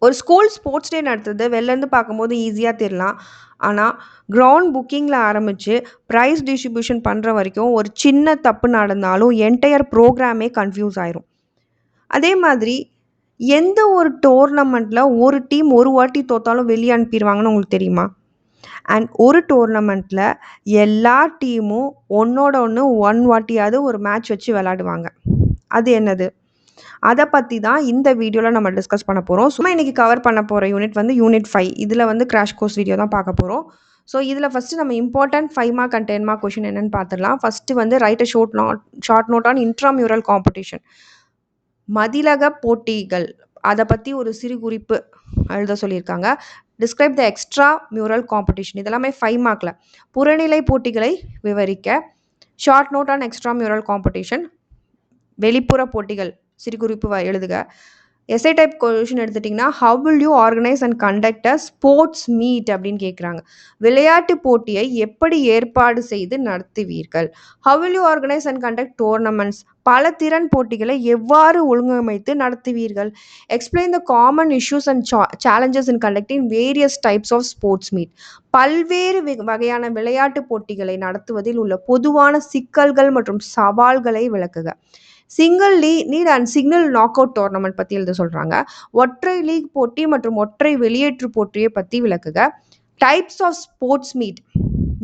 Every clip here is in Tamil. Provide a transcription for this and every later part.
ஒரு ஸ்கூல் ஸ்போர்ட்ஸ் டே நடத்துறது வெளிலேருந்து பார்க்கும்போது ஈஸியாக தெரியலாம். ஆனால் கிரவுண்ட் புக்கிங்கில் ஆரம்பித்து ப்ரைஸ் டிஸ்ட்ரிபியூஷன் பண்ணுற வரைக்கும் ஒரு சின்ன தப்பு நடந்தாலும் என்டையர் ப்ரோக்ராமே கன்ஃபியூஸ் ஆயிரும். அதே மாதிரி எந்த ஒரு டோர்னமெண்ட்டில் ஒரு டீம் ஒரு வாட்டி தோத்தாலும் வெளியே அனுப்பிடுவாங்கன்னு உங்களுக்கு தெரியுமா? அண்ட் ஒரு டோர்னமெண்ட்டில் எல்லா டீமும் ஒன்னோட ஒன்று வாட்டியாவது ஒரு மேட்ச் வச்சு விளையாடுவாங்க. அது என்னது? அதை பற்றி தான் இந்த வீடியோவில் நம்ம டிஸ்கஸ் பண்ண போகிறோம். சும்மா இன்றைக்கி கவர் பண்ண போகிற யூனிட் வந்து யூனிட் 5. இதில் வந்து கிராஷ் கோர்ஸ் வீடியோ தான் பார்க்க போகிறோம். ஸோ இதில் ஃபஸ்ட்டு நம்ம important 5 mark and 10 mark question என்னென்னு பார்த்துடலாம். ஃபஸ்ட்டு வந்து write a short note on intramural competition. மதிலக போட்டிகள் அதை பற்றி ஒரு சிறு குறிப்பு எழுத சொல்லியிருக்காங்க. Describe the extramural competition. இதெல்லாமே 5 மார்க்கில். புறநிலை போட்டிகளை விவரிக்க. Short note on extramural competition. வெளிப்புற போட்டிகள் சிறு குறிப்பு எழுதுக. எஸ்ஏ டைப் கொஷின் எடுத்துட்டிங்கன்னா how will you organise and conduct a sports meet அப்படின்னு கேட்குறாங்க. விளையாட்டு போட்டியை எப்படி ஏற்பாடு செய்து நடத்துவீர்கள்? How will you organise and conduct tournaments? பல திறன் போட்டிகளை எவ்வாறு ஒழுங்கமைத்து நடத்துவீர்கள்? Explain the common issues and challenges in conducting various types of sports meet. பல்வேறு வகையான விளையாட்டு போட்டிகளை நடத்துவதில் உள்ள பொதுவான சிக்கல்கள் மற்றும் சவால்களை விளக்குக. Single neat and single knock out tournament பற்றி எழுத சொல்கிறாங்க. ஒற்றை லீக் போட்டி மற்றும் ஒற்றை வெளியேற்று போட்டியை பற்றி விளக்குக. Types of sports meet.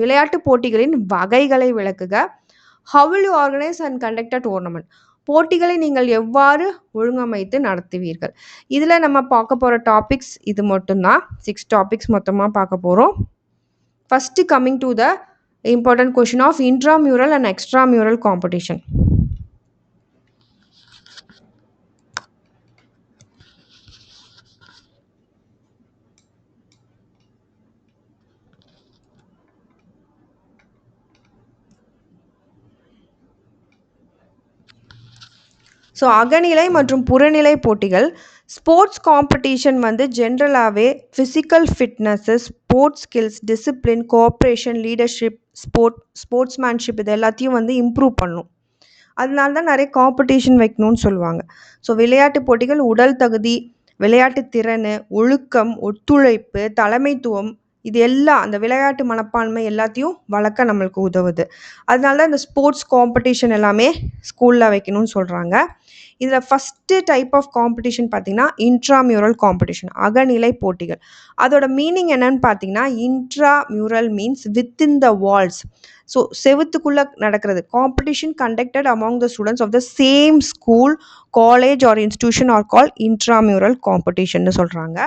விளையாட்டு போட்டிகளின் வகைகளை விளக்குக. How will you organise and conduct a tournament. போட்டிகளை நீங்கள் எவ்வாறு ஒழுங்கமைத்து நடத்துவீர்கள்? இதில் நம்ம பார்க்க போகிற டாபிக்ஸ் இது மட்டும்தான். 6 டாபிக்ஸ் மொத்தமாக பார்க்க போகிறோம். First coming to the important question of intramural and extramural competition. So அகநிலை மற்றும் புறநிலை போட்டிகள். ஸ்போர்ட்ஸ் காம்படிஷன் வந்து ஜென்ரலாகவே physical fitness, sports skills, discipline, cooperation, leadership, sportsmanship இது எல்லாத்தையும் வந்து இம்ப்ரூவ் பண்ணும். அதனால தான் நிறைய காம்படிஷன் வைக்கணும்னு சொல்லுவாங்க. ஸோ விளையாட்டு போட்டிகள் உடல் தகுதி, விளையாட்டு திறன், ஒழுக்கம், ஒத்துழைப்பு, தலைமைத்துவம் இது எல்லாம் அந்த விளையாட்டு மனப்பான்மை எல்லாத்தையும் வளர்க்க நம்மளுக்கு உதவுது. அதனால தான் இந்த ஸ்போர்ட்ஸ் காம்படிஷன் எல்லாமே ஸ்கூலில் வைக்கணும்னு சொல்கிறாங்க. இதில் ஃபஸ்ட்டு டைப் ஆஃப் காம்படிஷன் பார்த்திங்கன்னா இன்ட்ராமியூரல் காம்படிஷன், அகநிலை போட்டிகள். அதோட மீனிங் என்னன்னு பார்த்தீங்கன்னா intramural means within the walls. So செவுத்துக்குள்ளே நடக்கிறது. Competition conducted among the students of the same school, college or institution or call intramural காம்படிஷன்னு சொல்கிறாங்க.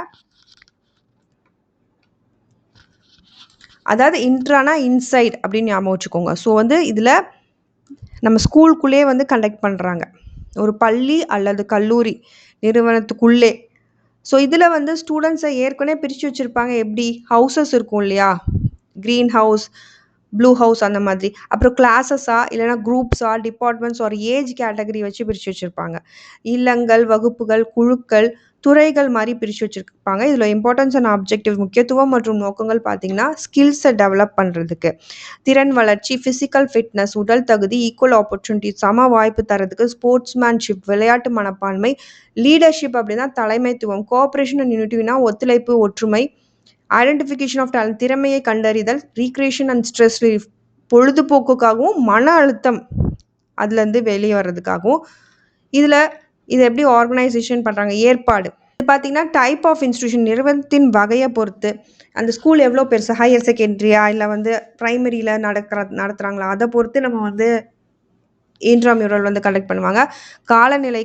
அதாவது இன்ட்ரானா இன்சைட் அப்படின்னு ஞாபகம் வச்சுக்கோங்க. ஸோ வந்து இதில் நம்ம ஸ்கூலுக்குள்ளே வந்து கண்டக்ட் பண்ணுறாங்க, ஒரு பள்ளி அல்லது கல்லூரி நிறுவனத்துக்குள்ளே. ஸோ இதில் வந்து ஸ்டூடெண்ட்ஸை ஏற்கனவே பிரித்து வச்சுருப்பாங்க. எப்படி ஹவுசஸ் இருக்கும் இல்லையா, க்ரீன் ஹவுஸ், ப்ளூ ஹவுஸ் அந்த மாதிரி. அப்புறம் கிளாஸஸாக இல்லைனா குரூப்ஸாக, டிபார்ட்மெண்ட்ஸ் ஒரு ஏஜ் கேட்டகரி வச்சு பிரித்து வச்சுருப்பாங்க. இல்லங்கள், வகுப்புகள், குழுக்கள், துறைகள் மாதிரி பிரித்து வச்சுருப்பாங்க. இதில் இம்பார்ட்டன்ஸ் அண்ட் ஆப்ஜெக்டிவ் முக்கியத்துவம் மற்றும் நோக்கங்கள் பார்த்திங்கன்னா ஸ்கில்ஸை டெவலப் பண்ணுறதுக்கு, திறன் வளர்ச்சி, ஃபிசிக்கல் ஃபிட்னஸ் உடல் தகுதி, ஈக்குவல் ஆப்பர்ச்சுனிட்டி சம வாய்ப்பு தரதுக்கு, ஸ்போர்ட்ஸ்மேன்ஷிப் விளையாட்டு மனப்பான்மை, லீடர்ஷிப் அப்படின்னா தலைமைத்துவம், கோஆப்ரேஷன் அண்ட் யூனிட்டினா ஒத்துழைப்பு ஒற்றுமை, ஐடென்டிஃபிகேஷன் ஆஃப் டேலண்ட் திறமையை கண்டறிதல், ரீக்ரியேஷன் அண்ட் ஸ்ட்ரெஸ் ரிலீஃப் பொழுதுபோக்குக்காகவும் மன அழுத்தம் அதுலேருந்து வெளியே வர்றதுக்காகவும். இதில் இது எப்படி ஆர்கனைசேஷன் பண்ணுறாங்க, ஏற்பாடு. இது பார்த்திங்கன்னா டைப் ஆஃப் இன்ஸ்டியூஷன் நிறுவனத்தின் வகையை பொறுத்து, அந்த ஸ்கூல் எவ்வளோ பெருசு, ஹையர் செகண்டரியா இல்லை வந்து ப்ரைமரியில் நடத்துகிறாங்களா அதை பொறுத்து நம்ம வந்து இன்ட்ராமியூரல் வந்து கண்டக்ட் பண்ணுவாங்க. காலநிலை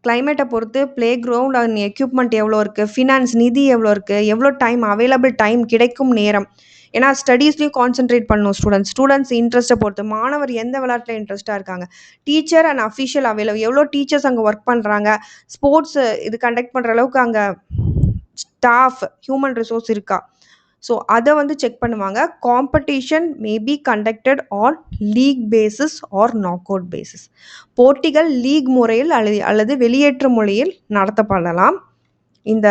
கிளைமேட்டை பொறுத்து ப்ளே கிரவுண்ட் அண்ட் எக்யூப்மெண்ட் எவ்வளோ இருக்குது, ஃபினான்ஸ் நிதி எவ்வளோ இருக்குது, எவ்வளோ டைம் அவைலபிள் டைம் கிடைக்கும் நேரம். ஏன்னா ஸ்டடீஸ்லையும் கான்சென்ட்ரேட் பண்ணணும் ஸ்டூடெண்ட்ஸ் இன்ட்ரெஸ்ட்டை பொறுத்து, மாணவர் எந்த விளையாட்டில் இன்ட்ரெஸ்ட்டாக இருக்காங்க, டீச்சர் அண்ட் அஃபிஷியல் அவைலபிள் எவ்வளோ டீச்சர்ஸ் அங்கே ஒர்க் பண்ணுறாங்க, ஸ்போர்ட்ஸ் இது கண்டக்ட் பண்ணுற அளவுக்கு அங்கே ஸ்டாஃப் ஹியூமன் ரிசோர்ஸ் இருக்கா. ஸோ அதை வந்து செக் பண்ணுவாங்க. Competition may be conducted on league basis or knock out basis. போட்டிகள் லீக் முறையில் அல்லது வெளியேற்று முறையில் நடத்தப்படலாம் இந்த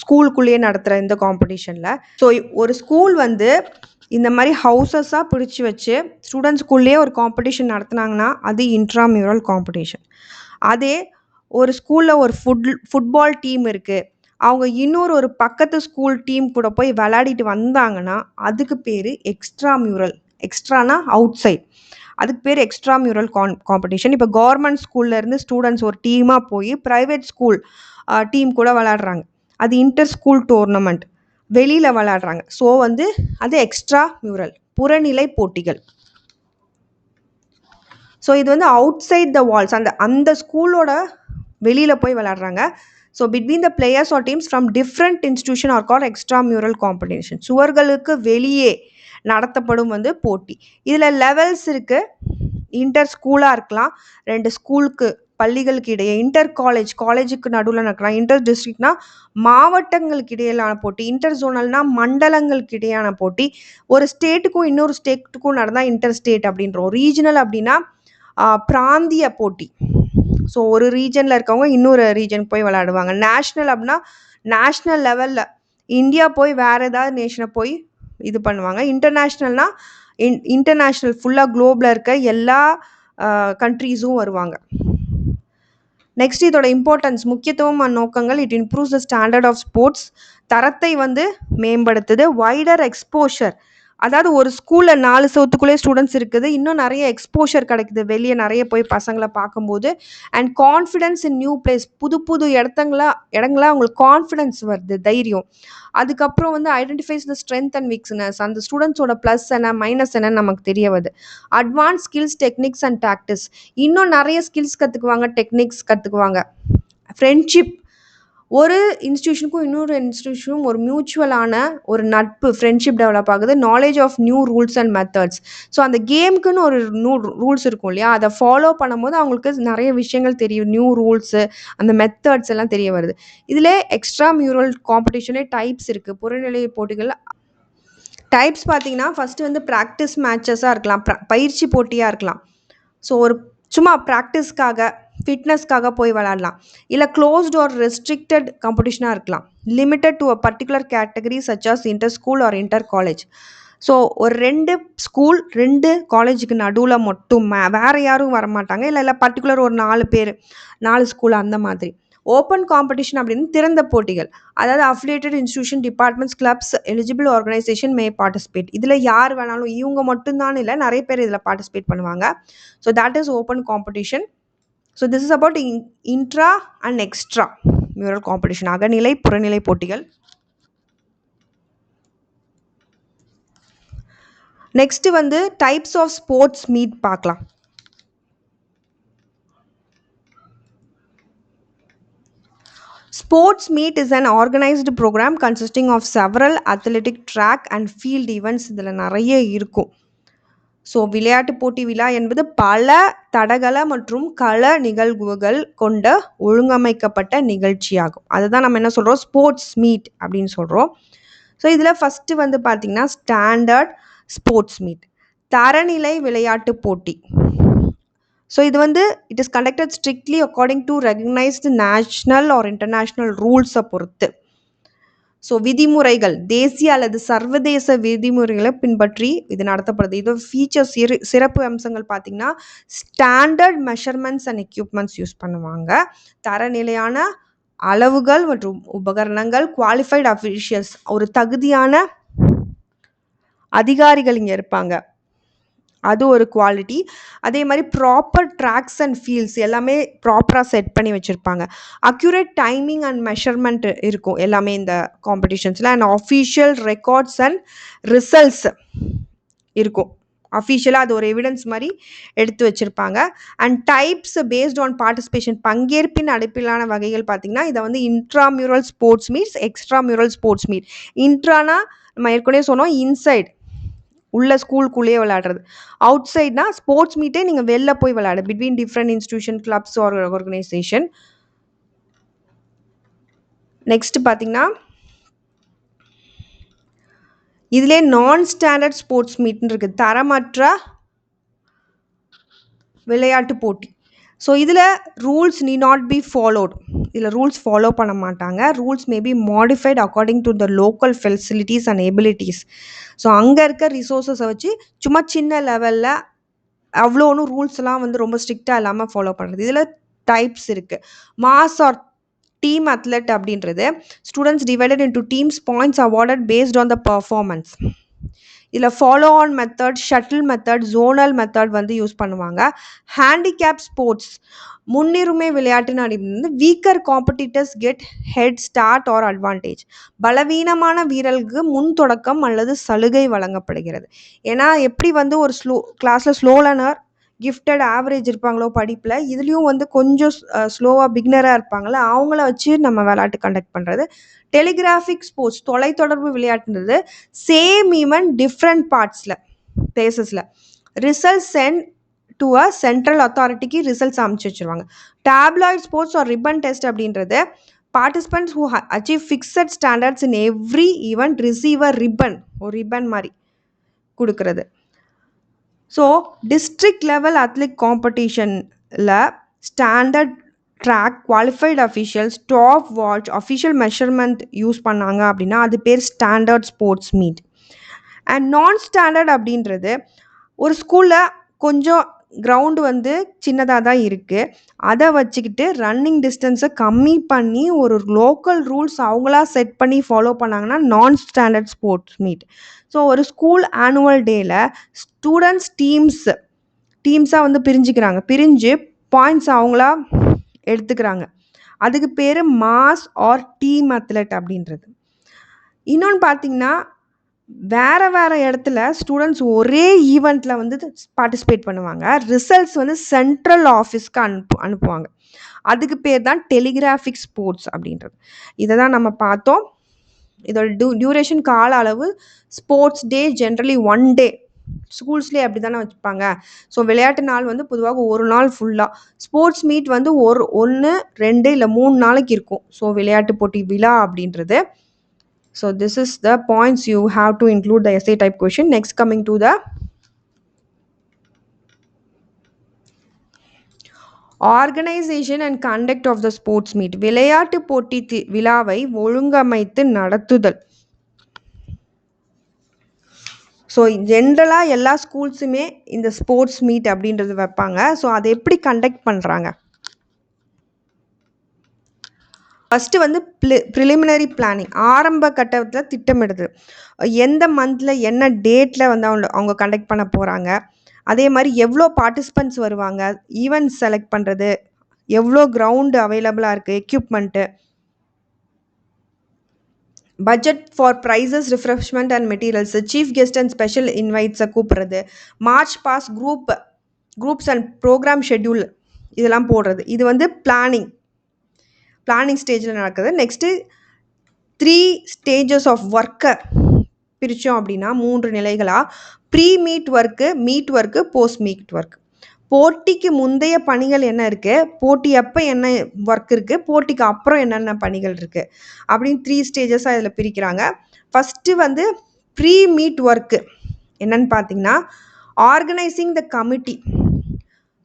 ஸ்கூலுக்குள்ளேயே நடத்துகிற இந்த காம்படிஷனில். ஸோ ஒரு ஸ்கூல் வந்து இந்த மாதிரி ஹவுசஸாக பிரித்து வச்சு ஸ்டூடெண்ட்ஸ்குள்ளேயே ஒரு காம்படிஷன் நடத்துனாங்கன்னா அது இன்ட்ராமியூரல் காம்படிஷன். அதே ஒரு ஸ்கூலில் ஒரு ஃபுட்பால் டீம் இருக்குது, அவங்க இன்னொரு ஒரு பக்கத்து ஸ்கூல் டீம் கூட போய் விளையாடிட்டு வந்தாங்கன்னா, அதுக்கு பேரு எக்ஸ்ட்ரா மியூரல். எக்ஸ்ட்ரானா அவுட் சைட். அதுக்கு பேரு எக்ஸ்ட்ரா மியூரல் காம்படிஷன். இப்ப கவர்ன்மெண்ட் ஸ்கூல்ல இருந்து ஸ்டூடண்ட்ஸ் ஒரு டீமா போய் பிரைவேட் ஸ்கூல் டீம் கூட விளையாடுறாங்க. அது இன்டர் ஸ்கூல் டோர்னமெண்ட். வெளியில விளையாடுறாங்க. ஸோ வந்து அது எக்ஸ்ட்ரா மியூரல். புறநிலை போட்டிகள். ஸோ இது வந்து அவுட் சைட் த வால்ஸ். அந்த ஸ்கூலோட வெளியில போய் விளையாடுறாங்க. So between the players R teams from different institution are called extra mural competition. சுவர்களுக்கு வெளியே நடத்தப்படும் வந்து போட்டி. இதில் லெவல்ஸ் இருக்கு. இன்டர் ஸ்கூலாக இருக்கலாம், 2 ஸ்கூலுக்கு பள்ளிகளுக்கு இடையே. இன்டர் காலேஜுக்கு நடுவில் நடக்கலாம். இன்டர் டிஸ்ட்ரிக்ட்னா மாவட்டங்களுக்கு இடையிலான போட்டி. இன்டர் ஜோனல்னா மண்டலங்களுக்கு இடையான போட்டி. ஒரு ஸ்டேட்டுக்கும் இன்னொரு ஸ்டேட்டுக்கும் நடந்தால் இன்டர் ஸ்டேட் அப்படின்றோம். ரீஜனல் அப்படின்னா பிராந்திய போட்டி. ஸோ ஒரு ரீஜனில் இருக்கவங்க இன்னொரு ரீஜனுக்கு போய் விளையாடுவாங்க. நேஷ்னல் அப்படின்னா நேஷ்னல் லெவலில் இந்தியா போய் வேறு ஏதாவது நேஷனை போய் இது பண்ணுவாங்க. இன்டர்நேஷ்னல்னா இன்டர்நேஷ்னல் ஃபுல்லாக குளோபில் இருக்க எல்லா கண்ட்ரீஸும் வருவாங்க. நெக்ஸ்ட் இதோட இம்பார்ட்டன்ஸ், முக்கியத்துவம் நோக்கங்கள். It improves the standard of sports. தரத்தை வந்து மேம்படுத்துது. Wider exposure. அதாவது ஒரு ஸ்கூலில் 4 செவத்துக்குள்ளே ஸ்டூடெண்ட்ஸ் இருக்குது, இன்னும் நிறைய எக்ஸ்போஷர் கிடைக்குது வெளியே நிறைய போய் பசங்களை பார்க்கும்போது. And confidence in new place. புது புது இடங்களா அவங்களுக்கு கான்ஃபிடென்ஸ் வருது, தைரியம். அதுக்கப்புறம் வந்து identifies the strength and weakness. அந்த ஸ்டூடெண்ட்ஸோட ப்ளஸ் என்ன மைனஸ் என்னன்னு நமக்கு தெரிய வருது. Advance skills, techniques and tactics. இன்னும் நிறைய ஸ்கில்ஸ் கற்றுக்குவாங்க, டெக்னிக்ஸ் கற்றுக்குவாங்க. ஃப்ரெண்ட்ஷிப். ஒரு இன்ஸ்டிடியூஷனுக்கும் இன்னொரு இன்ஸ்டிடியூஷனும் ஒரு மியூச்சுவலான ஒரு நட்பு, ஃப்ரெண்ட்ஷிப் டெவலப் ஆகுது. Knowledge of new rules and methods. So அந்த கேமுக்குன்னு ஒரு ரூல்ஸ் இருக்கும் இல்லையா, அதை ஃபாலோ பண்ணும்போது அவங்களுக்கு நிறைய விஷயங்கள் தெரியும். நியூ ரூல்ஸு, அந்த மெத்தட்ஸ் எல்லாம் தெரிய வருது. இதில் எக்ஸ்ட்ரா மியூரல் காம்படிஷனே டைப்ஸ் இருக்குது. புறநிலை போட்டிகள் டைப்ஸ் பார்த்தீங்கன்னா, ஃபஸ்ட்டு வந்து ப்ராக்டிஸ் மேட்சஸாக இருக்கலாம், பயிற்சி போட்டியாக இருக்கலாம். ஸோ ஒரு சும்மா ப்ராக்டிஸ்க்காக, ஃபிட்னஸ்க்காக போய் விளையாடலாம். இல்லை க்ளோஸ்ட் ஆர் ரெஸ்ட்ரிக்டட் காம்படிஷனாக இருக்கலாம். Limited to a particular category such as inter school or inter college. So ஒரு 2 ஸ்கூல் 2 காலேஜுக்கு நடுவில் மட்டும் வேறு யாரும் வரமாட்டாங்க. இல்லை பர்டிகுலர் ஒரு 4 பேர், 4 ஸ்கூல் அந்த மாதிரி. ஓப்பன் காம்படிஷன் அப்படின்னு திறந்த போட்டிகள். அதாவது affiliated institution, departments, clubs, eligible organisation may participate. இதில் யார் வேணாலும், இவங்க மட்டும்தான் இல்லை, நிறைய பேர் இதில் பார்ட்டிசிபேட் பண்ணுவாங்க. So that is open competition. So this is about intra and extra mural competition. அகநிலை புறநிலை போட்டிகள். நெக்ஸ்ட் வந்து டைப்ஸ் ஆஃப் ஸ்போர்ட்ஸ் மீட் பார்க்கலாம். Sports meet is an organized program consisting of several athletic track and field events. இதில் நிறைய இருக்கும். ஸோ விளையாட்டு போட்டி விழா என்பது பல தடகள மற்றும் கள நிகழ்வுகள் கொண்ட ஒழுங்கமைக்கப்பட்ட நிகழ்ச்சியாகும். அதுதான் நம்ம என்ன சொல்கிறோம், ஸ்போர்ட்ஸ் மீட் அப்படின்னு சொல்கிறோம். ஸோ இதில் ஃபஸ்ட்டு வந்து பார்த்திங்கன்னா ஸ்டாண்டர்ட் ஸ்போர்ட்ஸ் மீட், தரநிலை விளையாட்டு போட்டி. ஸோ இது வந்து it is conducted strictly according to recognised national or international ரூல்ஸை பொறுத்து. ஸோ விதிமுறைகள், தேசிய அல்லது சர்வதேச விதிமுறைகளை பின்பற்றி இது நடத்தப்படுது. இதோட ஃபீச்சர்ஸ், சிறப்பு அம்சங்கள் பார்த்திங்கன்னா standard measurements and equipments use பண்ணுவாங்க. தரநிலையான அளவுகள் மற்றும் உபகரணங்கள், குவாலிஃபைடு அஃபிஷியல்ஸ், ஒரு தகுதியான அதிகாரிகள் இங்கே இருப்பாங்க, அது ஒரு குவாலிட்டி. அதே மாதிரி ப்ராப்பர் ட்ராக்ஸ் அண்ட் ஃபீல்ட்ஸ் எல்லாமே ப்ராப்பராக செட் பண்ணி வச்சுருப்பாங்க. அக்யூரேட் டைமிங் அண்ட் மெஷர்மெண்ட் இருக்கும் எல்லாமே இந்த காம்படிஷன்ஸில். And official records and results இருக்கும். அஃபீஷியலாக அது ஒரு எவிடன்ஸ் மாதிரி எடுத்து வச்சுருப்பாங்க. And types based on participation, பங்கேற்பின் அடிப்படையிலான வகைகள் பார்த்திங்கன்னா இதை வந்து intramural sports meets, extramural sports meet. இன்ட்ரானா நம்ம ஏற்கனவே சொன்னோம், இன்சைட் உள்ள ஸ்கூலுக்குள்ளேயே விளையாடுறது. அவுட் சைட்னா ஸ்போர்ட்ஸ் மீட்டே நீங்கள் வெளில போய் விளையாடு, between different institution, clubs are organisation. Next பார்த்தீங்கன்னா இதிலே நான் ஸ்டாண்டர்ட் ஸ்போர்ட்ஸ் மீட்னு இருக்குது, தரமற்ற விளையாட்டு போட்டி. ஸோ இதில் rules need not be followed. இதில் ரூல்ஸ் ஃபாலோ பண்ண மாட்டாங்க. Rules may be modified according to the local facilities and abilities. So அங்கே இருக்க ரிசோர்ஸஸை வச்சு சும்மா சின்ன லெவலில் அவ்வளோ ஒன்றும் ரூல்ஸ்லாம் வந்து ரொம்ப ஸ்ட்ரிக்டாக இல்லாமல் ஃபாலோ பண்ணுறது. இதில் டைப்ஸ் இருக்குது. மாஸ் ஆர் டீம் அத்லெட் அப்படின்றது students divided into teams, points awarded based on the performance. இதில் follow on method, shuttle method, zonal method வந்து யூஸ் பண்ணுவாங்க. ஹேண்டிகேப் ஸ்போர்ட்ஸ் முன்னுரிமை விளையாட்டுன்னு அப்படின்றது weaker competitors get head start or advantage. பலவீனமான வீரர்களுக்கு முன் தொடக்கம் அல்லது சலுகை வழங்கப்படுகிறது. ஏன்னா எப்படி வந்து ஒரு கிளாஸில் ஸ்லோ லேர்னர் கிஃப்டட் ஆவரேஜ் இருப்பாங்களோ படிப்பில், இதுலேயும் வந்து கொஞ்சம் ஸ்லோவாக பிகினராக இருப்பாங்களோ அவங்கள வச்சு நம்ம விளையாட்டு கண்டக்ட் பண்ணுறது. டெலிகிராஃபிக் ஸ்போர்ட்ஸ் தொலைத்தொடர்பு விளையாட்டுன்றது சேம் ஈவெண்ட் டிஃப்ரெண்ட் பிளேசஸில் result sent to a central அத்தாரிட்டிக்கு ரிசல்ட்ஸ் அமைச்சு வச்சுருவாங்க. Tabloid sports or ribbon test அப்படின்றது participants who achieve fixed standards in every event receive a ribbon, ஒரு ரிப்பன் மாதிரி கொடுக்கறது. ஸோ டிஸ்ட்ரிக்ட் லெவல் அத்லெட்டிக் காம்படிஷனில் standard track, qualified official, stopwatch, official measurement use பண்ணாங்க அப்படின்னா அது பேர் standard sports meet. And non standard அப்படின்றது ஒரு ஸ்கூலில் கொஞ்சம் கிரவுண்டு வந்து சின்னதாக தான் இருக்குது, அதை வச்சுக்கிட்டு ரன்னிங் டிஸ்டன்ஸை கம்மி பண்ணி ஒரு லோக்கல் ரூல்ஸ் அவங்களா செட் பண்ணி ஃபாலோ பண்ணாங்கன்னா நான் ஸ்டாண்டர்ட் ஸ்போர்ட்ஸ் மீட். ஸோ ஒரு ஸ்கூல் ஆனுவல் டேயில் ஸ்டூடெண்ட்ஸ் டீம்ஸாக வந்து பிரிஞ்சு பாயிண்ட்ஸ் அவங்களா எடுத்துக்கிறாங்க. அதுக்கு பேர் மாஸ் ஆர் டீம் அத்லெட் அப்படின்றது. இன்னொன்று பார்த்தீங்கன்னா வேறு இடத்துல ஸ்டூடெண்ட்ஸ் ஒரே ஈவெண்ட்டில் வந்து பார்ட்டிசிபேட் பண்ணுவாங்க. ரிசல்ட்ஸ் வந்து சென்ட்ரல் ஆஃபீஸ்க்கு அனுப்புவாங்க. அதுக்கு பேர் தான் டெலிகிராஃபிக் ஸ்போர்ட்ஸ் அப்படின்றது. இதை தான் நம்ம பார்த்தோம். இதோட டியூரேஷன் கால அளவு ஸ்போர்ட்ஸ் டே ஜென்ரலி 1 டே. ஸ்கூல்ஸ்லேயே அப்படி தானே வச்சுப்பாங்க. ஸோ விளையாட்டு நாள் வந்து பொதுவாக ஒரு நாள் ஃபுல்லாக, ஸ்போர்ட்ஸ் மீட் வந்து 1, 2 இல்லை 3 நாளைக்கு இருக்கும். ஸோ விளையாட்டு போட்டி விழா அப்படின்றது. So this is the points you have to include the essay type question. Next, coming to the organization and conduct of the sports meet. விளையாட்டு போட்டி விழாவை ஒழுங்கமைத்து நடத்துதல். ஸோ ஜென்ரலாக எல்லா ஸ்கூல்ஸுமே இந்த ஸ்போர்ட்ஸ் மீட் அப்படின்றது வைப்பாங்க. ஸோ அதை எப்படி கண்டக்ட் பண்ணுறாங்க? ஃபஸ்ட்டு வந்து ப்ரிலிமினரி பிளானிங், ஆரம்ப கட்டத்தில் திட்டமிடுது. எந்த மந்தில் என்ன டேட்டில் வந்து அவங்க கண்டக்ட் பண்ண போகிறாங்க, அதே மாதிரி எவ்வளோ பார்ட்டிசிபெண்ட்ஸ் வருவாங்க, ஈவெண்ட்ஸ் செலக்ட் பண்ணுறது, எவ்வளோ கிரவுண்டு அவைலபிளாக இருக்குது, equipment, budget for prizes, refreshment and materials, chief guest and special இன்வைட்ஸை கூப்பிட்றது, march past, groups and programme schedule இதெல்லாம் போடுறது. இது வந்து பிளானிங் ஸ்டேஜில் நடக்குது. நெக்ஸ்ட்டு 3 ஸ்டேஜஸ் ஆஃப் ஒர்க்கை பிரித்தோம் அப்படின்னா 3 நிலைகளாக: pre meet work, meet work, post meet work. போட்டிக்கு முந்தைய பணிகள் என்ன இருக்குது, போட்டி அப்போ என்ன ஒர்க் இருக்குது, போட்டிக்கு அப்புறம் என்னென்ன பணிகள் இருக்குது அப்படின்னு 3 ஸ்டேஜஸாக இதில் பிரிக்கிறாங்க. ஃபஸ்ட்டு வந்து ப்ரீ மீட் ஒர்க்கு என்னன்னு பார்த்தீங்கன்னா ஆர்கனைசிங் த கமிட்டி.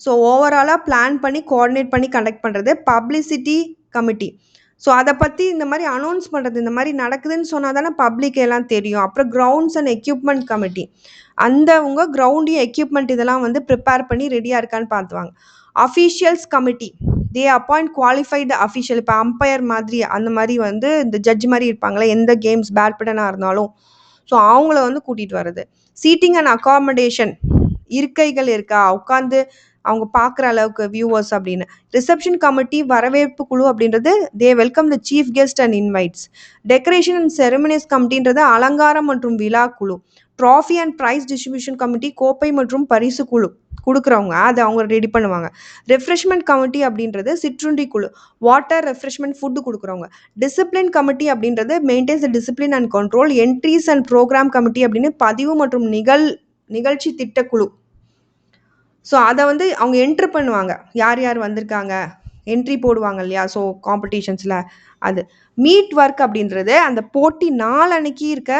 ஸோ ஓவராலாக பிளான் பண்ணி கோஆர்டினேட் பண்ணி கண்டக்ட் பண்ணுறது. பப்ளிசிட்டி கமிட்டி, ஸோ அதை பற்றி இந்த மாதிரி அனௌன்ஸ் பண்ணுறது, இந்த மாதிரி நடக்குதுன்னு சொன்னால் தானே பப்ளிக் எல்லாம் தெரியும். அப்புறம் கிரவுண்ட்ஸ் அண்ட் எக்யூப்மெண்ட் கமிட்டி, உங்கள் கிரவுண்டையும் எக்யூப்மெண்ட் இதெல்லாம் வந்து ப்ரிப்பேர் பண்ணி ரெடியாக இருக்கான்னு பார்த்துவாங்க. அஃபீஷியல்ஸ் கமிட்டி, தே அப்பாயிண்ட் குவாலிஃபைடு அஃபீஷியல், இப்போ அம்பையர் மாதிரி அந்த மாதிரி வந்து இந்த ஜட்ஜ் மாதிரி இருப்பாங்களே எந்த கேம்ஸ் பேட்மிண்டனாக இருந்தாலும், ஸோ அவங்கள வந்து கூட்டிகிட்டு வர்றது. சீட்டிங் அண்ட் அகாமடேஷன், இருக்கைகள் இருக்கா, உட்காந்து அவங்க பார்க்குற அளவுக்கு வியூவர்ஸ் அப்படின்னு. ரிசப்ஷன் கமிட்டி, வரவேற்பு குழு அப்படின்றது they welcome the chief guest and invites. Decoration and ceremonies கமிட்டின்றது அலங்காரம் மற்றும் விழா குழு. Trophy and prize distribution committee, கோப்பை மற்றும் பரிசு குழு கொடுக்குறவங்க அதை அவங்க ரெடி பண்ணுவாங்க. ரெஃப்ரெஷ்மெண்ட் கமிட்டி அப்படின்றது சிற்றுண்டி குழு, வாட்டர், ரெஃப்ரெஷ்மெண்ட், ஃபுட்டு கொடுக்குறவங்க. டிசிப்ளின் கமிட்டி அப்படின்றது maintains the discipline and control. Entries and programme committee அப்படின்னு பதிவு மற்றும் நிகழ்ச்சி திட்டக்குழு. ஸோ அதை வந்து அவங்க என்ட்ரு பண்ணுவாங்க, யார் யார் வந்திருக்காங்க, என்ட்ரி போடுவாங்க இல்லையா, ஸோ காம்படிஷன்ஸில் அது. மீட் ஒர்க் அப்படின்றது அந்த போட்டி நாளன்னைக்கு இருக்க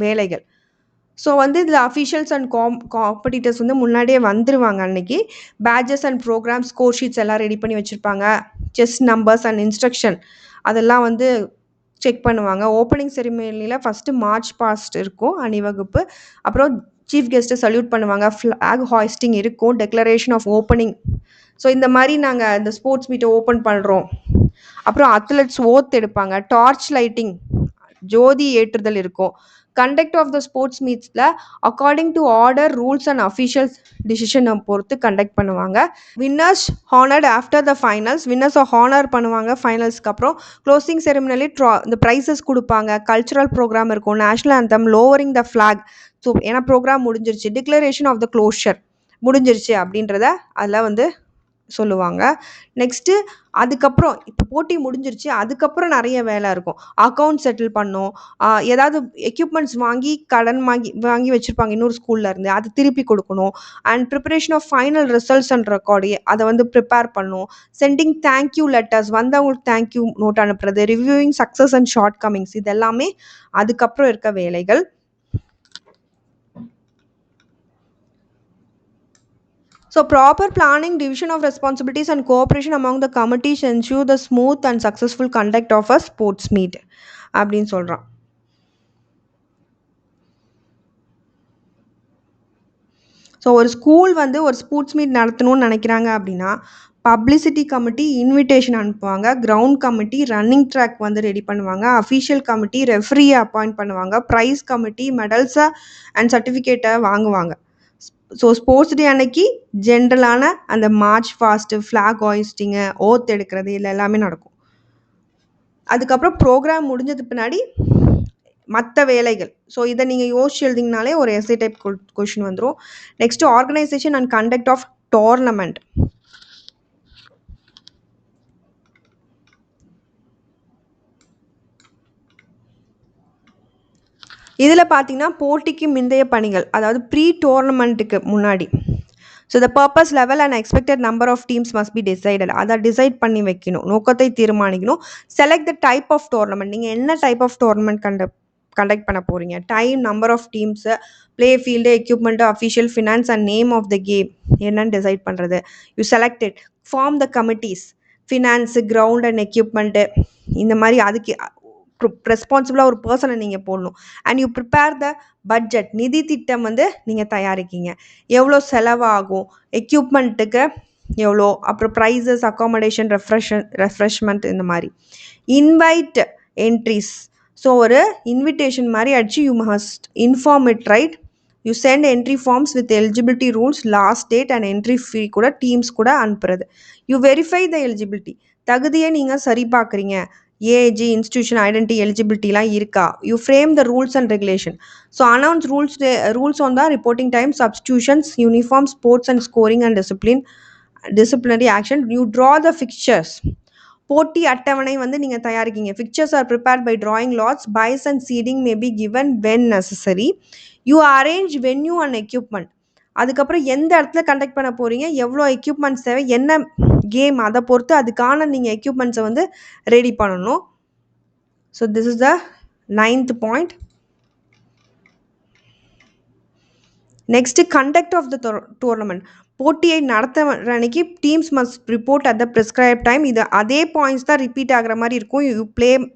வேலைகள். ஸோ வந்து இதில் அஃபிஷியல்ஸ் அண்ட் காம்படிட்டர்ஸ் வந்து முன்னாடியே வந்துடுவாங்க அன்னைக்கு. Badges and programme, score sheets எல்லாம் ரெடி பண்ணி வச்சுருப்பாங்க. செஸ் நம்பர்ஸ் அண்ட் இன்ஸ்ட்ரக்ஷன் அதெல்லாம் வந்து செக் பண்ணுவாங்க. ஓப்பனிங் செரிமனியில் ஃபஸ்ட்டு மார்ச் பாஸ்ட் இருக்கும், அணிவகுப்பு. அப்புறம் சீஃப் கெஸ்ட்டை சல்யூட் பண்ணுவாங்க, ஃப்ளாக் ஹாய்ஸ்டிங் இருக்கும், டெக்ளரேஷன் ஆஃப் ஓப்பனிங். ஸோ இந்த மாதிரி நாங்கள் இந்த ஸ்போர்ட்ஸ் மீட்டை ஓப்பன் பண்ணுறோம். அப்புறம் அத்லெட்ஸ் ஓத் எடுப்பாங்க, டார்ச் லைட்டிங் ஜோதி ஏற்றுதல் இருக்கும். Conduct of the sports மீட்ஸில் according to order rules and official டிசிஷனை பொறுத்து கண்டக்ட் பண்ணுவாங்க. Winners honoured after the finals, வின்னர்ஸை honour பண்ணுவாங்க ஃபைனல்ஸ்க்கு அப்புறம். க்ளோசிங் செரிமனிலி இந்த ப்ரைஸஸ் கொடுப்பாங்க, கல்ச்சுரல் ப்ரோக்ராம் இருக்கும், national anthem, lowering the flag. So ஏன்னா ப்ரோக்ராம் முடிஞ்சிருச்சு, டிக்ளரேஷன் ஆஃப் த க்ளோஷர் முடிஞ்சிருச்சு அப்படின்றத அதில் வந்து சொல்லுவாங்க. நெக்ஸ்ட்டு அதுக்கப்புறம் இப்போ போட்டி முடிஞ்சிருச்சு, அதுக்கப்புறம் நிறைய வேலை இருக்கும். அக்கௌண்ட் செட்டில் பண்ணும், ஏதாவது எக்யூப்மெண்ட்ஸ் வாங்கி கடன் வாங்கி வாங்கி வச்சுருப்பாங்க இன்னொரு ஸ்கூல்லேருந்து, அது திருப்பி கொடுக்கணும். And preparation of final results and record அதை வந்து ப்ரிப்பேர் பண்ணும். சென்டிங் தேங்க்யூ லெட்டர்ஸ், வந்தவங்களுக்கு தேங்க்யூ நோட் அனுப்புறது, reviewing success and shortcomings, இது எல்லாமே அதுக்கப்புறம் இருக்க வேலைகள். So proper planning, division of responsibilities and cooperation among the committees ensure the smooth and successful conduct of a sports meet அப்படின்னு சொல்கிறான். ஸோ ஒரு ஸ்கூல் வந்து ஒரு ஸ்போர்ட்ஸ் மீட் நடத்தணும்னு நினைக்கிறாங்க அப்படின்னா பப்ளிசிட்டி கமிட்டி இன்விடேஷன் அனுப்புவாங்க, கிரவுண்ட் கமிட்டி ரன்னிங் ட்ராக் வந்து ரெடி பண்ணுவாங்க, அஃபீஷியல் கமிட்டி ரெஃப்ரியை அப்பாயிண்ட் பண்ணுவாங்க, ப்ரைஸ் கமிட்டி மெடல்ஸை அண்ட் சர்டிஃபிகேட்டை வாங்குவாங்க. ஸோ ஸ்போர்ட்ஸ் டே அன்னைக்கு ஜென்ரலான அந்த மார்ச் ஃபாஸ்ட்டு, ஃப்ளாக் ஹாய்ஸ்டிங்கு, ஓத் எடுக்கிறது இல்லை எல்லாமே நடக்கும். அதுக்கப்புறம் ப்ரோக்ராம் முடிஞ்சது பின்னாடி மற்ற வேலைகள். ஸோ இதை நீங்கள் யோசிச்சு எழுதிங்கனாலே ஒரு எஸ்ஏ டைப் கொஷின் வந்துடும். Next organisation and conduct of tournament. இதில் பார்த்தீங்கன்னா போட்டிக்கு முந்தைய பணிகள், அதாவது ப்ரீ டோர்னமெண்ட்டுக்கு முன்னாடி. So the purpose level and expected number of teams must be decided, அதை டிசைட் பண்ணி வைக்கணும், நோக்கத்தை தீர்மானிக்கணும். Select the type of tournament, நீங்கள் என்ன டைப் ஆஃப் டோர்னமெண்ட் கண்டக்ட் பண்ண போகிறீங்க, time, number of teams, play field, equipment, official, finance and name of the game என்னன்னு டிசைட் பண்ணுறது. You selected, form the committees, finance, ground and equipment, இந்த மாதிரி அதுக்கு ரெஸ்பான்சிபிளாக ஒரு பர்சனை நீங்கள் போடணும். And you prepare the budget, நிதி திட்டம் வந்து நீங்கள் தயாரிக்கிங்க, எவ்வளோ செலவாகும், எக்யூப்மெண்ட்டுக்கு எவ்வளோ, அப்புறம் ப்ரைஸஸ், அக்காமடேஷன், ரெஃப்ரெஷ்மெண்ட், இந்த மாதிரி. இன்வைட் என்ட்ரிஸ், ஸோ ஒரு இன்விடேஷன் மாதிரி அடிச்சு you must inform it, right. You sent entry forms with eligibility rules, last date and entry fee கூட டீம்ஸ் கூட அனுப்புறது. யூ வெரிஃபை த எலிஜிபிலிட்டி, தகுதியை நீங்கள் சரி பார்க்குறீங்க, ஏஜி, இன்ஸ்டியூஷன் ஐடென்டி, எலிஜிபிலிட்டிலாம் இருக்கா. You frame the rules and regulation, so announce rules on the reporting time, substitutions, uniform, sports and scoring and disciplinary action. You draw the fixtures, போட்டி அட்டவணை வந்து நீங்கள் தயாரிக்கிங்க. Fixtures are prepared by drawing lots, buys and seeding may be given when necessary. You arrange venue and equipment, அதுக்கப்புறம் எந்த இடத்துல கண்டக்ட் பண்ண போகிறீங்க, எவ்வளோ எக்யூப்மெண்ட்ஸ் தேவை, என்ன கேம், அதை பொறுத்து அதுக்கான நீங்கள் எக்யூப்மெண்ட்ஸை வந்து ரெடி பண்ணணும். So this is the 9th point. Next conduct of the tournament, போட்டியை நடத்துகிற அன்னைக்கு teams must report at the prescribe time. இது அதே பாயிண்ட்ஸ் தான் ரிப்பீட் ஆகிற மாதிரி இருக்கும். You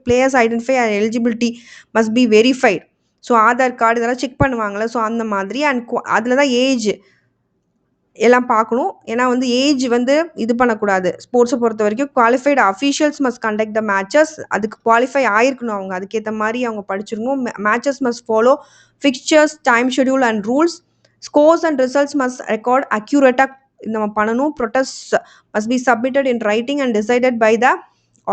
players identify and eligibility must be verified. So Aadhaar card இதெல்லாம் செக் பண்ணுவாங்கள்ல, ஸோ அந்த மாதிரி. அண்ட் அதில் தான் ஏஜ் எல்லாம் பார்க்கணும். ஏன்னா வந்து ஏஜ் வந்து இது பண்ணக்கூடாது. ஸ்போர்ட்ஸை பொறுத்த வரைக்கும் qualified officials must conduct the matches, அதுக்கு குவாலிஃபை ஆயிருக்கணும், அவங்க அதுக்கேற்ற மாதிரி அவங்க படிச்சிருக்கணும். Matches must follow fixtures, time schedule and rules. Scores and results must record அக்யூரேட்டாக நம்ம பண்ணணும். Protest must be submitted in writing and decided by the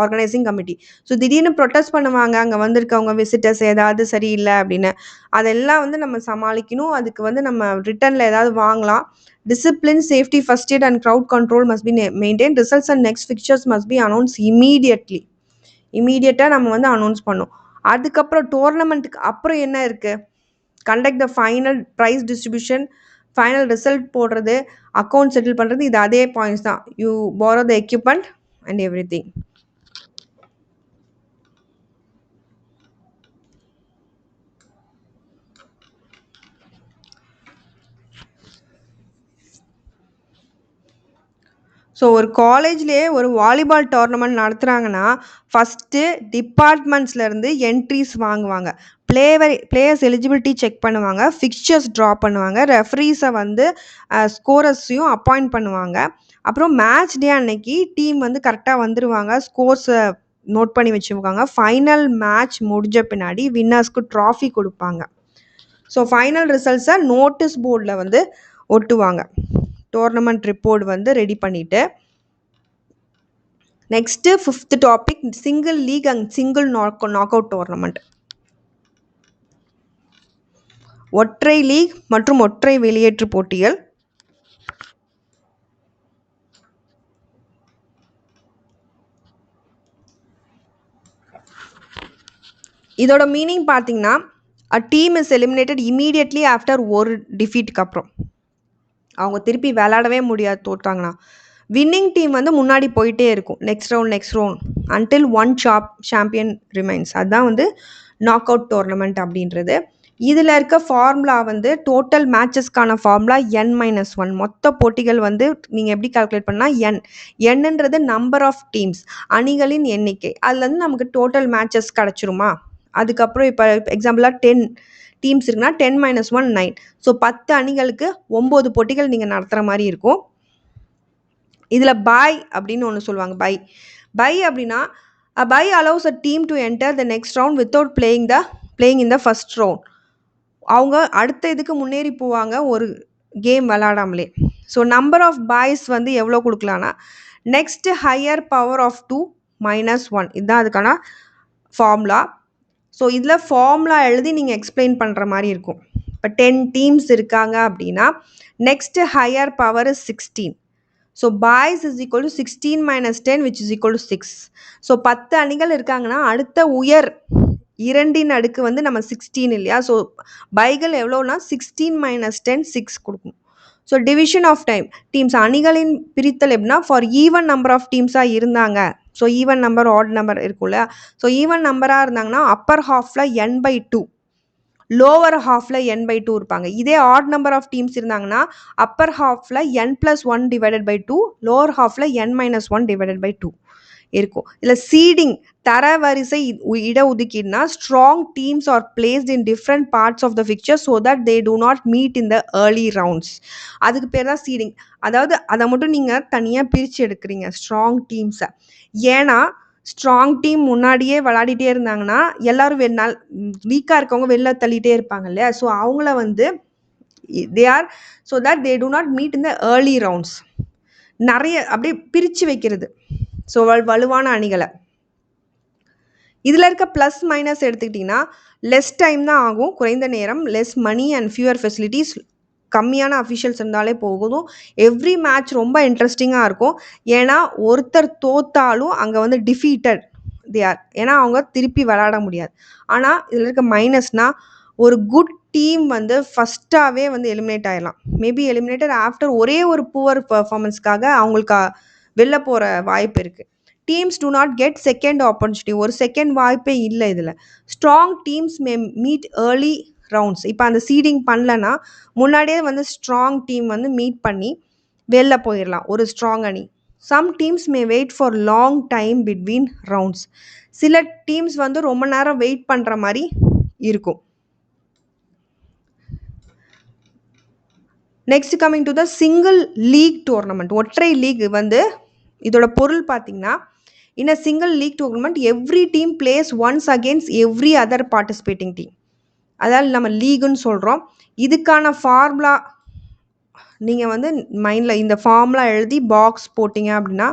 organising committee. So திடீர்னு ப்ரொட்டஸ்ட் பண்ணுவாங்க அங்கே வந்திருக்கவங்க விசிட்டர்ஸ், ஏதாவது சரியில்லை அப்படின்னு, அதெல்லாம் வந்து நம்ம சமாளிக்கணும். அதுக்கு வந்து நம்ம ரிட்டனில் ஏதாவது வாங்கலாம். Discipline, safety, first eight and crowd control must be maintain. Results and next fixtures must be announce இமீடியட்டாக நம்ம வந்து அனௌன்ஸ் பண்ணோம். அதுக்கப்புறம் டோர்னமெண்ட்டுக்கு அப்புறம் என்ன இருக்குது, conduct the final price distribution, final result போடுறது, அக்கௌண்ட் செட்டில் பண்ணுறது, இது அதே பாயிண்ட்ஸ் தான். You borrow the equipment and every thing. So ஒரு காலேஜ்லேயே ஒரு வாலிபால் டோர்னமெண்ட் நடத்துகிறாங்கன்னா ஃபஸ்ட்டு டிபார்ட்மெண்ட்ஸ்லேருந்து என்ட்ரிஸ் வாங்குவாங்க. பிளேயர்ஸ் எலிஜிபிலிட்டி செக் பண்ணுவாங்க. ஃபிக்சர்ஸ் ட்ரா பண்ணுவாங்க. ரெஃப்ரீஸை வந்து ஸ்கோரர்ஸையும் அப்பாயிண்ட் பண்ணுவாங்க. அப்புறம் மேட்ச் டே அன்னைக்கு டீம் வந்து கரெக்டாக வந்துடுவாங்க. ஸ்கோர்ஸை நோட் பண்ணி வச்சுருக்காங்க. ஃபைனல் மேட்ச் முடிஞ்ச பின்னாடி வின்னர்ஸ்க்கு ட்ராஃபி கொடுப்பாங்க. ஸோ ஃபைனல் ரிசல்ட்ஸை நோட்டீஸ் போர்டில் வந்து ஒட்டுவாங்க. டோர்னமெண்ட் ரிப்போர்ட் வந்து ரெடி பண்ணிவிட்டு next 5th topic single league and single knock out tournament. ஒற்றை லீக் மற்றும் ஒற்றை வெளியேற்று போட்டிகள். இதோட மீனிங் பார்த்தீங்கன்னா a team is eliminated immediately after ஒரு டிஃபீட்டுக்கு அப்புறம். அவங்க திருப்பி விளையாடவே முடியாது தோற்றாங்கன்னா. வின்னிங் டீம் வந்து முன்னாடி போயிட்டே இருக்கும். Next round until one champion remains. அதுதான் வந்து நாக் அவுட் டோர்னமெண்ட் அப்படின்றது. இதில் இருக்க ஃபார்முலா வந்து டோட்டல் மேட்சஸ்க்கான ஃபார்முலா n-1. மொத்த போட்டிகள் வந்து நீங்கள் எப்படி கால்குலேட் பண்ணால் என்னன்றது நம்பர் ஆஃப் டீம்ஸ், அணிகளின் எண்ணிக்கை. அதுலேருந்து நமக்கு டோட்டல் மேட்சஸ் கிடச்சிருமா. அதுக்கப்புறம் இப்போ எக்ஸாம்பிளாக 10 டீம்ஸ் இருக்குன்னா 10-1 9. ஸோ 10 அணிகளுக்கு 9 போட்டிகள் நீங்கள் நடத்துகிற மாதிரி இருக்கும். இதில் பை அப்படின்னு ஒன்று சொல்லுவாங்க. பை அப்படின்னா bye allows a team to enter the next round without playing in the first round. அவங்க அடுத்த இதுக்கு முன்னேறி போவாங்க ஒரு கேம் விளாடாமலே. ஸோ நம்பர் ஆஃப் பாய்ஸ் வந்து எவ்வளோ கொடுக்கலான்னா நெக்ஸ்ட் ஹையர் பவர் ஆஃப் 2 -1. இதுதான் அதுக்கான ஃபார்முலா. ஸோ இதில் ஃபார்முலா எழுதி நீங்கள் எக்ஸ்பிளைன் பண்ணுற மாதிரி இருக்கும். இப்போ 10 டீம்ஸ் இருக்காங்க அப்படின்னா next higher power is 16. So boys is equal to 16 - 10 which is equal to 6. So 10 அணிகள் இருக்காங்கன்னா அடுத்த உயர் 2 அடுக்கு வந்து நம்ம 16 இல்லையா. ஸோ பைகள் எவ்வளோனா 16 - 10 6 கொடுக்கும். ஸோ டிவிஷன் ஆஃப் டீம்ஸ் அணிகளின் பிரித்தல் எப்படின்னா ஃபார் ஈவன் நம்பர் ஆஃப் டீம்ஸாக இருந்தாங்க. So even number add number இருக்கும்ல. ஸோ ஈவன் நம்பராக இருந்தாங்கன்னா அப்பர் ஹாஃபில் n/2, லோவர் ஹாஃபில் n/2 இருப்பாங்க. இதே ஆட் நம்பர் ஆஃப் டீம்ஸ் இருந்தாங்கன்னா அப்பர் ஹாஃபில் n+1 divided by 2, லோவர் ஹாஃபில் n-1 divided by 2 இருக்கும். இதில் சீடிங் தரவரிசை இடஒதுக்கீடுனா strong teams are placed in different parts of the fixture so that they do not meet in the early rounds. அதுக்கு பேர் தான் சீடிங். அதாவது அதை மட்டும் நீங்கள் தனியாக பிரித்து எடுக்கிறீங்க ஸ்ட்ராங் டீம்ஸை. ஏன்னா ஸ்ட்ராங் டீம் முன்னாடியே விளையாடிட்டே இருந்தாங்கன்னா எல்லாரும் வீக்காக இருக்கவங்க வெளில தள்ளிட்டே இருப்பாங்க இல்லையா. ஸோ அவங்கள வந்து they are so that they do not meet in the early rounds. நிறைய அப்படியே பிரித்து வைக்கிறது. ஸோ வலுவான அணிகளை. இதில் இருக்க ப்ளஸ் மைனஸ் எடுத்துக்கிட்டிங்கன்னா லெஸ் டைம் தான் ஆகும், குறைந்த நேரம், less money and fewer facilities, கம்மியான அஃபிஷியல்ஸ் இருந்தாலே போகுதும். எவ்ரி மேட்ச் ரொம்ப இன்ட்ரெஸ்டிங்காக இருக்கும். ஏன்னா ஒருத்தர் தோத்தாலும் அங்கே வந்து டிஃபீட்டட் தே ஆர். ஏன்னா அவங்க திருப்பி விளையாட முடியாது. ஆனால் இதில் இருக்க மைனஸ்னால் ஒரு குட் டீம் வந்து ஃபஸ்ட்டாகவே வந்து எலிமினேட் ஆகிடலாம். மேபி எலிமினேட்டட் ஆஃப்டர் ஒரே ஒரு புவர் பர்ஃபார்மன்ஸ்க்காக அவங்களுக்கு வெளில போகிற வாய்ப்பு இருக்குது. Teams to not get second opportunity. ஒரு செகண்ட் வாய்ப்பே இல்லை இதில். ஸ்ட்ராங் டீம்ஸ் மே மீட் ஏர்லி ரவுண்ட்ஸ். இப்போ அந்த சீடிங் பண்ணலன்னா முன்னாடியே வந்து ஸ்ட்ராங் டீம் வந்து மீட் பண்ணி வெளில போயிடலாம் ஒரு ஸ்ட்ராங் அணி. Some teams may wait for long time between rounds. சில டீம்ஸ் வந்து ரொம்ப நேரம் வெயிட் பண்ணுற மாதிரி இருக்கும். Next coming to the single league tournament. ஒற்றை லீக் வந்து இதோட பொருள் பார்த்தீங்கன்னா in a single league tournament every team plays once against every other participating team. அதாவது நம்ம லீகுன்னு சொல்கிறோம். இதுக்கான ஃபார்முலா நீங்கள் வந்து மைண்டில் இந்த ஃபார்முலா எழுதி பாக்ஸ் போட்டிங்க அப்படின்னா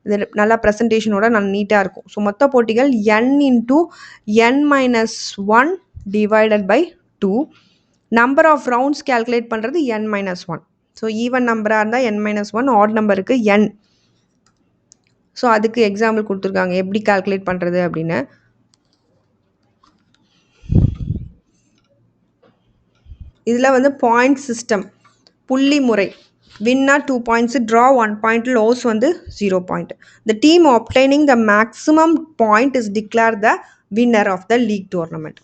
இது நல்லா ப்ரெசன்டேஷனோட நல்லா நீட்டாக இருக்கும். ஸோ மொத்த போட்டிகள் n/n-1 divided by 2. Number of rounds calculate பண்ணுறது n-1. ஸோ ஈவன் நம்பராக இருந்தால் n-1, ஆட் நம்பருக்கு n. ஸோ அதுக்கு எக்ஸாம்பிள் கொடுத்துருக்காங்க எப்படி கால்குலேட் பண்ணுறது அப்படின்னு. இதில் வந்து பாயிண்ட் சிஸ்டம், புள்ளி முறை. வின்னா 2 points, ட்ரா 1 point, லோஸ் வந்து 0 point. The team obtaining the maximum point is declared the winner of the league tournament.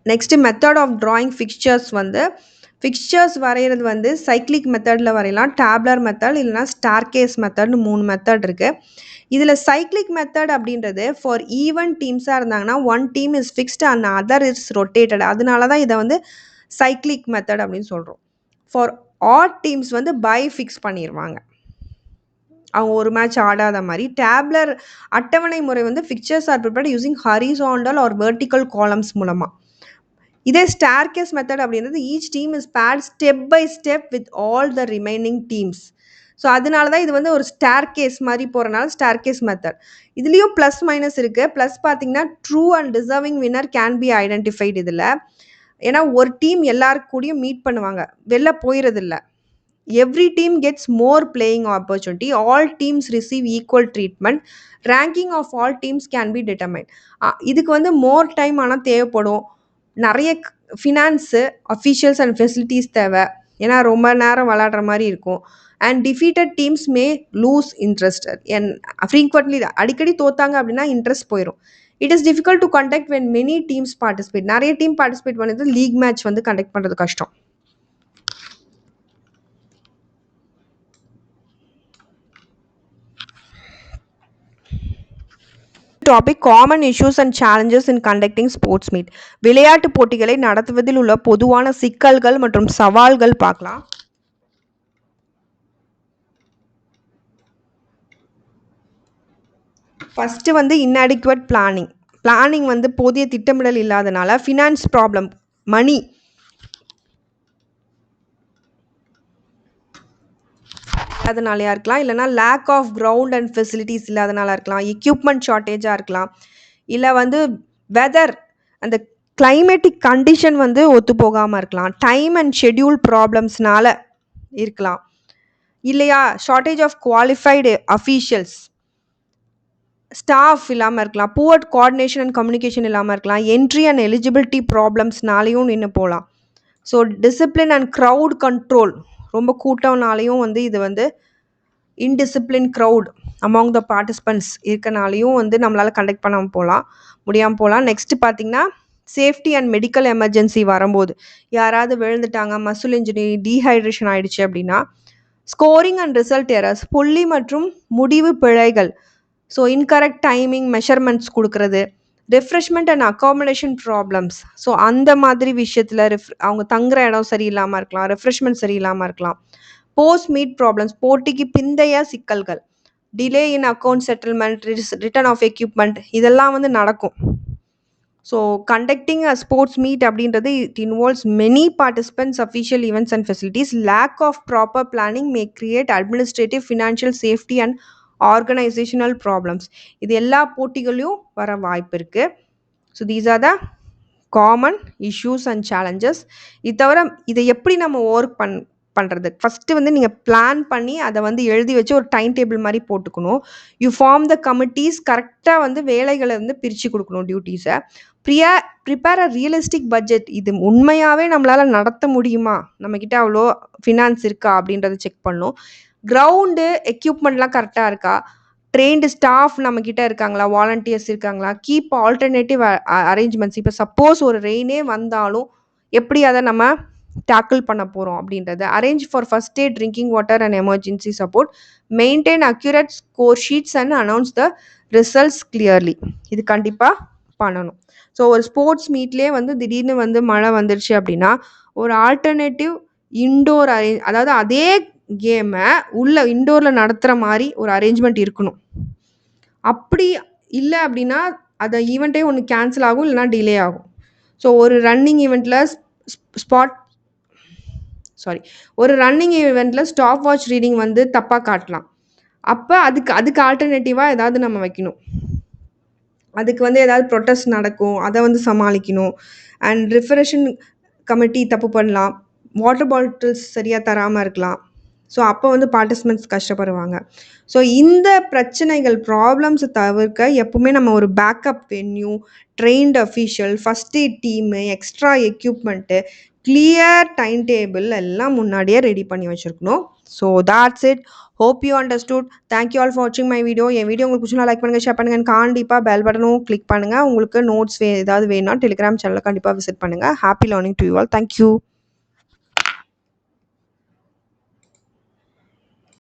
Next method of drawing fixtures வந்து ஃபிக்ஸ்சர்ஸ் வரைகிறது வந்து சைக்ளிக் மெத்தடில் வரையலாம், டேப்லர் மெத்தட் இல்லைனா ஸ்டார்கேஸ் மெத்தட்னு 3 மெத்தட் இருக்குது. இதில் சைக்ளிக் மெத்தட் அப்படின்றது ஃபார் ஈவன் டீம்ஸாக இருந்தாங்கன்னா one team is fixed and other is rotated. அதனால தான் இதை வந்து சைக்ளிக் மெத்தட் அப்படின்னு சொல்கிறோம். ஃபார் ஆட் டீம்ஸ் வந்து பை ஃபிக்ஸ் பண்ணிடுவாங்க, அவங்க ஒரு மேட்ச் ஆடாத மாதிரி. டேப்லர் அட்டவணை முறை வந்து fixtures are prepared using horizontal or vertical columns மூலமாக. இதே ஸ்டார்கேஸ் மெத்தட் அப்படின்றது each team is paired step by step with all the remaining teams. So அதனால தான் இது வந்து ஒரு ஸ்டார்கேஸ் மாதிரி போகிறனால ஸ்டார்கேஸ் மெத்தட். இதுலேயும் ப்ளஸ் மைனஸ் இருக்குது. ப்ளஸ் பார்த்தீங்கன்னா true and deserving winner can be identified இதில். ஏன்னா ஒரு டீம் எல்லாருக்கு கூடயும் மீட் பண்ணுவாங்க, வெளில போயிடுறதில்ல. Every team gets more playing opportunity, all teams receive equal treatment, ranking of all teams can be determine. இதுக்கு வந்து மோர் டைம் ஆனால் தேவைப்படும், நிறைய ஃபினான்ஸு, அஃபிஷியல்ஸ் அண்ட் ஃபெசிலிட்டிஸ் தேவை, ஏன்னா ரொம்ப நேரம் விளாடுற மாதிரி இருக்கும். And defeated teams May loose interest. Frequently அடிக்கடி தோத்தாங்க அப்படின்னா இன்ட்ரெஸ்ட் போயிடும். It is difficult to conduct when many teams participate. நிறைய டீம் பார்ட்டிசிபேட் பண்ணது லீக் மேட்ச் வந்து கண்டக்ட் பண்ணுறது கஷ்டம். Topic common issues and challenges in conducting sports meet. விளையாட்டு போட்டிகளை நடத்துவதில் உள்ள பொதுவான சிக்கல்கள் மற்றும் சவால்கள் பார்க்கலாம். ஃபஸ்ட்டு வந்து இன்அடிக்குவேட் பிளானிங் வந்து போதிய திட்டமிடல் இல்லாதனால, ஃபினான்ஸ் ப்ராப்ளம், மணி அதனாலயா இருக்கலாம், இல்லைனா lack of ground and facilities இல்லாதனால இருக்கலாம், எக்யூப்மெண்ட் ஷார்ட்டேஜாக இருக்கலாம், இல்லை வந்து வெதர் அந்த கிளைமேட்டிக் கண்டிஷன் வந்து ஒத்து போகாமல் இருக்கலாம், டைம் அண்ட் ஷெட்யூல் ப்ராப்ளம்ஸ்னால இருக்கலாம், இல்லையா shortage of qualified officials, staff இல்லாமல் இருக்கலாம், புவர் கோஆர்டினேஷன் அண்ட் கம்யூனிகேஷன் இல்லாமல் இருக்கலாம், என்ட்ரி அண்ட் எலிஜிபிலிட்டி ப்ராப்ளம்ஸ்னாலையும் நின்று போகலாம். So discipline and crowd control, ரொம்ப கூட்டம்னாலையும் வந்து இது வந்து indiscipline crowd among the participants இருக்கனாலையும் வந்து நம்மளால் கண்டக்ட் பண்ணாமல் முடியாமல் போகலாம். நெக்ஸ்ட்டு பார்த்திங்கன்னா சேஃப்டி அண்ட் மெடிக்கல் எமர்ஜென்சி வரும்போது, யாராவது விழுந்துட்டாங்க, மசில் இன்ஜுரி, டீஹைட்ரேஷன் ஆகிடுச்சு அப்படின்னா, ஸ்கோரிங் அண்ட் ரிசல்ட் எரர்ஸ், புள்ளி மற்றும் முடிவு பிழைகள், ஸோ இன்கரெக்ட் டைமிங் மெஷர்மெண்ட்ஸ் கொடுக்குறது, refreshment and accommodation problems, so அந்த மாதிரி விஷயத்தில் அவங்க தங்குற இடம் சரியில்லாமல் இருக்கலாம், ரெஃப்ரெஷ்மெண்ட் சரியில்லாமல் இருக்கலாம். போஸ்ட் மீட் ப்ராப்ளம்ஸ், போட்டிக்கு பிந்தைய சிக்கல்கள், delay in account settlement, return of equipment, இதெல்லாம் வந்து நடக்கும். So conducting a sports meet அப்படின்றது it involves many participants, official events and facilities. Lack of proper planning may create administrative, financial, safety and organisational problems. இது எல்லா போட்டிகளையும் வர வாய்ப்பு இருக்குது. So these are the common issues and challenges. இது தவிர இதை எப்படி நம்ம ஒர்க் பண்ணுறது, ஃபஸ்ட்டு வந்து நீங்கள் பிளான் பண்ணி அதை வந்து எழுதி வச்சு ஒரு டைம் டேபிள் மாதிரி போட்டுக்கணும். யூ ஃபார்ம் த கமிட்டிஸ், கரெக்டாக வந்து வேலைகளை வந்து பிரித்து கொடுக்கணும் டியூட்டிஸை. ப்ரிப்பேர் அ ரியலிஸ்டிக் பட்ஜெட், இது உண்மையாகவே நம்மளால் நடத்த முடியுமா, நம்மக்கிட்ட அவ்வளோ ஃபினான்ஸ் இருக்கா அப்படின்றத செக் பண்ணணும். கிரவுண்டு எக்யூப்மெண்ட்லாம் கரெக்டாக இருக்கா, ட்ரெயின்டு ஸ்டாஃப் நம்மக்கிட்ட இருக்காங்களா, வாலண்டியர்ஸ் இருக்காங்களா, கீப் ஆல்டர்னேட்டிவ் அரேஞ்ச்மெண்ட்ஸ். இப்போ சப்போஸ் ஒரு ரெயினே வந்தாலும் எப்படி அதை நம்ம டேக்கிள் பண்ண போகிறோம் அப்படின்றது. Arrange for first eight, drinking water and emergency support, maintain accurate score sheets and announce the results clearly. இது கண்டிப்பாக பண்ணணும். ஸோ ஒரு ஸ்போர்ட்ஸ் மீட்லேயே வந்து திடீர்னு வந்து மழை வந்துருச்சு அப்படின்னா, ஒரு ஆல்டர்னேட்டிவ் இன்டோர் அதாவது அதே கேமை உள்ள இன்டோரில் நடத்துகிற மாதிரி ஒரு அரேஞ்ச்மெண்ட் இருக்கணும். அப்படி இல்லை அப்படின்னா அதை ஈவெண்ட்டே ஒன்று கேன்சல் ஆகும், இல்லைனா டிலே ஆகும். ஸோ ஒரு ரன்னிங் ஈவெண்ட்டில் ஸ்டாப் வாட்ச் ரீடிங் வந்து தப்பாக காட்டலாம். அப்போ அதுக்கு ஆல்டர்னேட்டிவாக ஏதாவது நம்ம வைக்கணும். அதுக்கு வந்து ஏதாவது ப்ரொட்டஸ்ட் நடக்கும், அதை வந்து சமாளிக்கணும். அண்ட் ரிஃப்ரெஷன் கமிட்டி தப்பு பண்ணலாம், வாட்டர் பாட்டில்ஸ் சரியாக தராமல் இருக்கலாம். ஸோ அப்போ வந்து பார்ட்டிசிபெண்ட்ஸ் கஷ்டப்படுவாங்க. ஸோ இந்த பிரச்சனைகள், ப்ராப்ளம்ஸை தவிர்க்க எப்போவுமே நம்ம ஒரு backup venue, trained official, first aid team, extra equipment, clear time table எல்லாம் முன்னாடியே ரெடி பண்ணி வச்சுருக்கணும். So that's it. Hope you understood. Thank you all for watching my video. N video உங்களுக்கு பிடிச்சிருந்தா லைக் பண்ணுங்க, ஷேர் பண்ணுங்க. கண்டிப்பா பெல் பட்டனும் கிளிக் பண்ணுங்க. உங்களுக்கு நோட்ஸ் ஏதாவது வேணும்னா டெலிகிராம் சேனலை கண்டிப்பா விசிட் பண்ணுங்க. Happy learning to you all. Thank you.